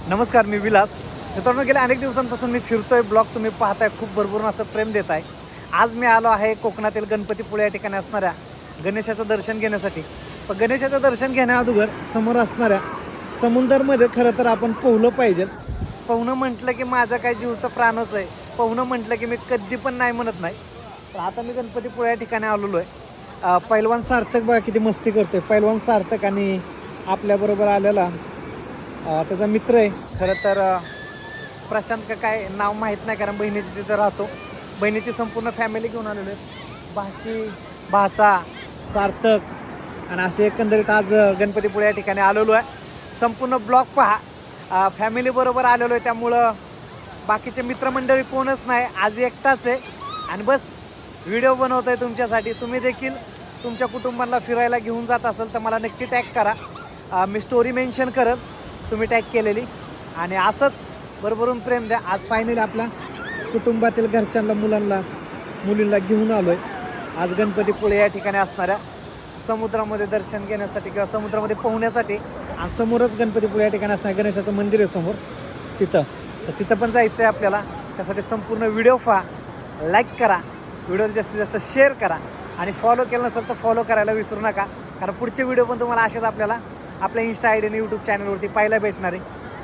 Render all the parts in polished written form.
नमस्कार, मी विलास. मित्रांनो, गेल्या अनेक दिवसांपासून मी फिरतोय, ब्लॉग तुम्ही पाहताय, खूप भरभरून असं प्रेम देत आहे. आज मी आलो आहे कोकणातील गणपतीपुळे या ठिकाणी असणाऱ्या गणेशाचं दर्शन घेण्यासाठी. पण गणेशाचं दर्शन घेण्याअगोदर समोर असणाऱ्या समुद्रामध्ये खरं तर आपण पोहलं पाहिजे. पोहणं म्हटलं की माझा काय जीवचा प्राणच आहे. पोहणं म्हटलं की मी कधी पण नाही म्हणत नाही. तर आता मी गणपतीपुळे या ठिकाणी आलेलो आहे. पैलवान सार्थक बघा किती मस्ती करतोय. पैलवान सार्थक आणि आपल्याबरोबर आलेला त्याचा मित्र आहे. खरं तर प्रशांत का काय नाव माहीत नाही, कारण बहिणीची तिथं राहतो. बहिणीची संपूर्ण फॅमिली घेऊन आलेलो आहे. भाचा सार्थक आणि असे एकंदरीत आज गणपतीपुळे या ठिकाणी आलेलो आहे. संपूर्ण ब्लॉग पहा. फॅमिलीबरोबर आलेलो आहे, त्यामुळं बाकीचे मित्रमंडळी कोणच नाही, आज एकटाच आहे आणि बस व्हिडिओ बनवतो आहे तुमच्यासाठी. तुम्ही देखील तुमच्या कुटुंबाला फिरायला घेऊन जात असाल तर मला नक्की टॅग करा. मी स्टोरी मेन्शन करत तुम्ही टॅग केलेली. आणि असंच भरभरून प्रेम द्या. आज फायनली आपल्या कुटुंबातील घरच्यांना, मुलांना, मुलींना घेऊन आलो आहे आज गणपतीपुळे या ठिकाणी असणाऱ्या समुद्रामध्ये दर्शन घेण्यासाठी किंवा समुद्रामध्ये पोहण्यासाठी. आणि समोरच गणपतीपुळे या ठिकाणी असणाऱ्या गणेशाचं मंदिर आहे समोर, तिथं पण जायचं आहे आपल्याला. त्यासाठी संपूर्ण व्हिडिओ पहा, लाईक करा, व्हिडिओ जास्तीत जास्त शेअर करा आणि फॉलो केलं नसेल तर फॉलो करायला विसरू नका, कारण पुढचे व्हिडिओ पण तुम्हाला असेच आपल्याला आपल्या इन्स्टा आय डी आणि यूट्यूब चॅनलवरती पाहायला भेटणार आहे.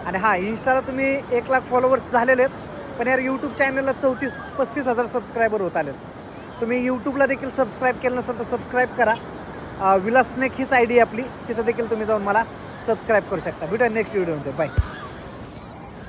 आणि हां, इन्स्टाला तुम्ही 1,00,000 फॉलोवर्स झालेले आहेत, पण यार यूट्यूब चॅनलला 34-35 हजार सबस्क्रायबर होत आलेत. तुम्ही यूट्यूबला देखील सबस्क्राईब केलं नसेल तर सबस्क्राईब करा. विलास स्नेक हीच आय डी आपली, तिथं देखील तुम्ही जाऊन मला सबस्क्राईब करू शकता. भेटूया नेक्स्ट व्हिडिओमध्ये. बाय.